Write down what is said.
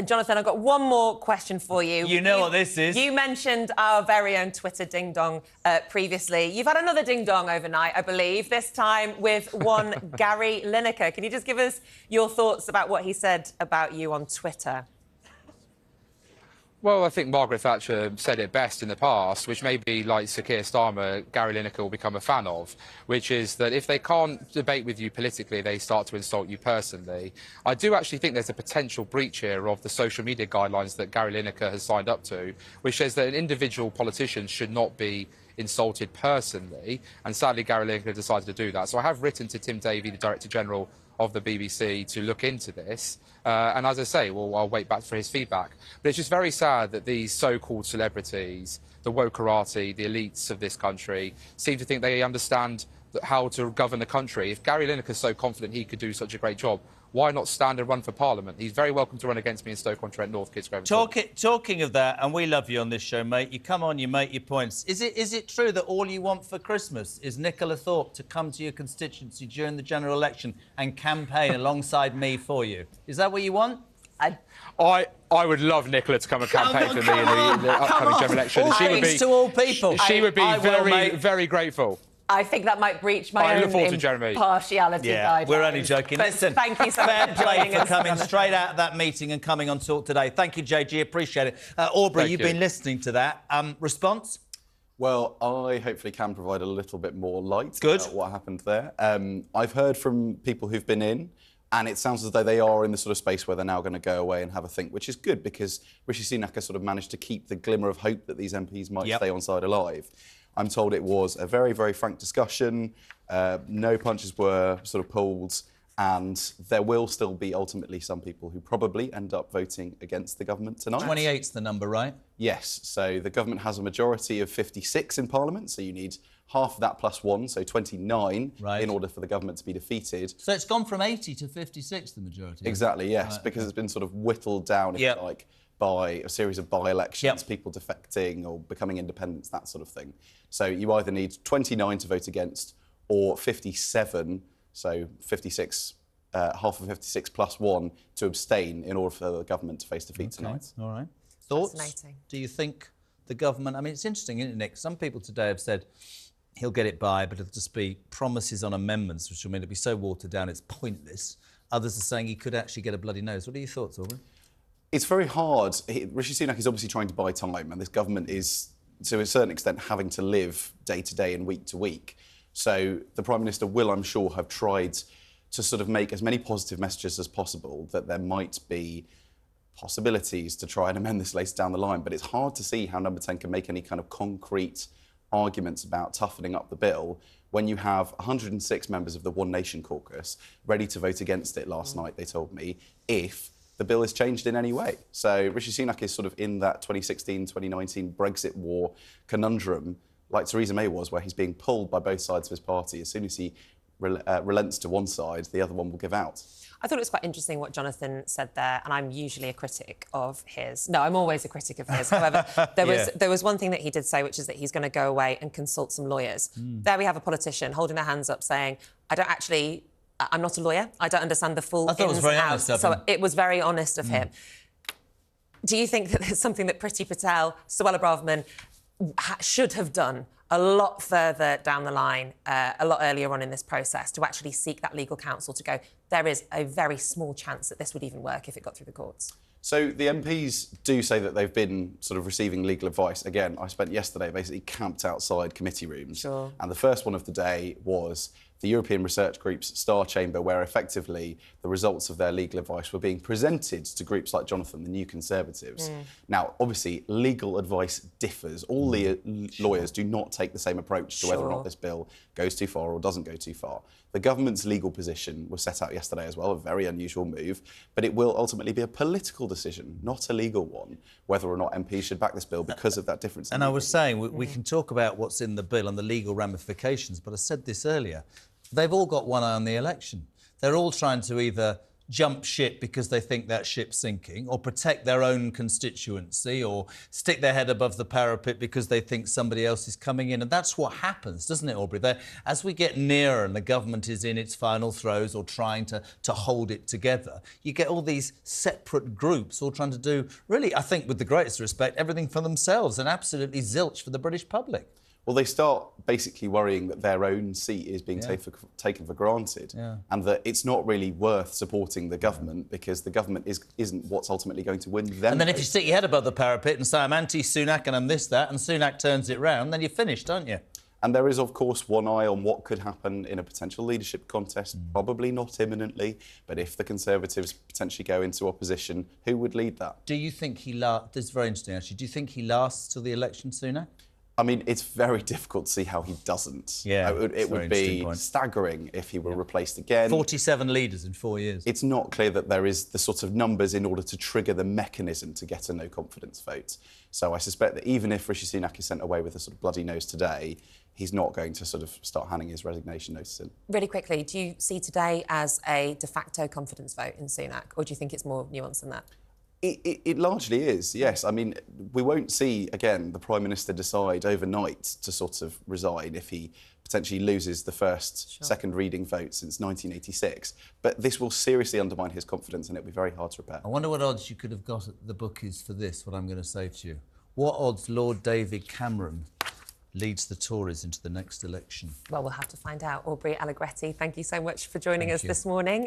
Jonathan, I've got one more question for you. You know what this is. You mentioned our very own Twitter ding-dong previously. You've had another ding-dong overnight, I believe, this time with one Gary Lineker. Can you just give us your thoughts about what he said about you on Twitter? Well, I think Margaret Thatcher said it best in the past, which maybe, like Sir Keir Starmer, Gary Lineker will become a fan of, which is that if they can't debate with you politically, they start to insult you personally. I do actually think there's a potential breach here of the social media guidelines that Gary Lineker has signed up to, which says that an individual politician should not be insulted personally, and sadly Gary Lineker decided to do that. So I have written to Tim Davie, the Director General of the BBC, to look into this, and as I say, well, I'll wait back for his feedback. But it's just very sad that these so-called celebrities, the wokerati, the elites of this country, seem to think they understand how to govern the country. If Gary Lineker is so confident he could do such a great job, why not stand and run for Parliament? He's very welcome to run against me in Stoke-on-Trent North. Kids go Talking of that, and we love you on this show, mate. You come on, you make your points. Is it true that all you want for Christmas is Nicola Thorpe to come to your constituency during the general election and campaign alongside me for you? Is that what you want? I would love Nicola to come and campaign for me in the upcoming general election. She would be to all people. She would be very grateful. I think that might breach my own impartiality guidelines. We're only joking. But listen, thank you so much for play for coming straight out of that meeting and coming on Talk Today. Thank you, JG. Appreciate it. Aubrey, you've been listening to that. Response? Well, I hopefully can provide a little bit more light about what happened there. I've heard from people who've been in, and it sounds as though they are in the sort of space where they're now going to go away and have a think, which is good because Rishi Sunak has sort of managed to keep the glimmer of hope that these MPs might stay on side alive. I'm told it was a very, very frank discussion. No punches were sort of pulled, and there will still be ultimately some people who probably end up voting against the government tonight. 28's the number, right? Yes. So the government has a majority of 56 in Parliament, so you need half of that plus one, so 29, in order for the government to be defeated. So it's gone from 80 to 56, the majority. Exactly, yes, because it's been sort of whittled down, if you like, by a series of by-elections, people defecting or becoming independents, that sort of thing. So you either need 29 to vote against or 57, so 56, half of 56 plus one, to abstain in order for the government to face defeat tonight. All right. Thoughts? Do you think the government... I mean, it's interesting, isn't it, Nick? Some people today have said he'll get it by, but it'll just be promises on amendments, which will mean it'll be so watered down it's pointless. Others are saying he could actually get a bloody nose. What are your thoughts, Aubrey? It's very hard. Rishi Sunak is obviously trying to buy time, and this government is, to a certain extent, having to live day to day and week to week. So the Prime Minister will, I'm sure, have tried to sort of make as many positive messages as possible that there might be possibilities to try and amend this later down the line. But it's hard to see how Number 10 can make any kind of concrete arguments about toughening up the bill when you have 106 members of the One Nation caucus ready to vote against it last night, they told me, if the bill is changed in any way. So Rishi Sunak is sort of in that 2016-2019 Brexit war conundrum, like Theresa May was, where he's being pulled by both sides of his party. As soon as he relents to one side, the other one will give out. I thought it was quite interesting what Jonathan said there, and I'm usually a critic of his. No, I'm always a critic of his. However, there was one thing that he did say, which is that he's going to go away and consult some lawyers. There we have a politician holding their hands up saying, I'm not a lawyer. I don't understand the full ins and outs. So it was very honest of him. Do you think that there's something that Priti Patel, Suella Braverman should have done a lot further down the line, a lot earlier on in this process, to actually seek that legal counsel to go, there is a very small chance that this would even work if it got through the courts? So the MPs do say that they've been sort of receiving legal advice. Again, I spent yesterday basically camped outside committee rooms. And the first one of the day was the European Research Group's Star Chamber, where effectively the results of their legal advice were being presented to groups like Jonathan, the New Conservatives. Now, obviously, legal advice differs. All the lawyers do not take the same approach to whether or not this bill goes too far or doesn't go too far. The government's legal position was set out yesterday as well, a very unusual move, but it will ultimately be a political decision, not a legal one, whether or not MPs should back this bill because of that difference. And I was saying, we can talk about what's in the bill and the legal ramifications, but I said this earlier, they've all got one eye on the election. They're all trying to either jump ship because they think that ship's sinking, or protect their own constituency, or stick their head above the parapet because they think somebody else is coming in. And that's what happens, doesn't it, Aubrey? As we get nearer and the government is in its final throes or trying to hold it together, you get all these separate groups all trying to do, really, I think, with the greatest respect, everything for themselves, and absolutely zilch for the British public. Well, they start basically worrying that their own seat is being taken for granted, and that it's not really worth supporting the government because the government isn't what's ultimately going to win them. And then if you stick your head above the parapet and say, I'm anti-Sunak and I'm this, that, and Sunak turns it round, then you're finished, aren't you? And there is, of course, one eye on what could happen in a potential leadership contest, probably not imminently, but if the Conservatives potentially go into opposition, who would lead that? Do you think he lasts? This is very interesting, actually. Do you think he lasts till the election, Sunak? I mean, it's very difficult to see how he doesn't. Yeah, it would be staggering if he were replaced again. 47 leaders in 4 years. It's not clear that there is the sort of numbers in order to trigger the mechanism to get a no-confidence vote. So I suspect that even if Rishi Sunak is sent away with a sort of bloody nose today, he's not going to sort of start handing his resignation notice in. Really quickly, do you see today as a de facto confidence vote in Sunak, or do you think it's more nuanced than that? It largely is, yes. I mean, we won't see, again, the Prime Minister decide overnight to sort of resign if he potentially loses the first, second reading vote since 1986. But this will seriously undermine his confidence and it'll be very hard to repair. I wonder what odds you could have got at the bookies for this, what I'm going to say to you. What odds Lord David Cameron leads the Tories into the next election? Well, we'll have to find out. Aubrey Allegretti, thank you so much for joining us this morning.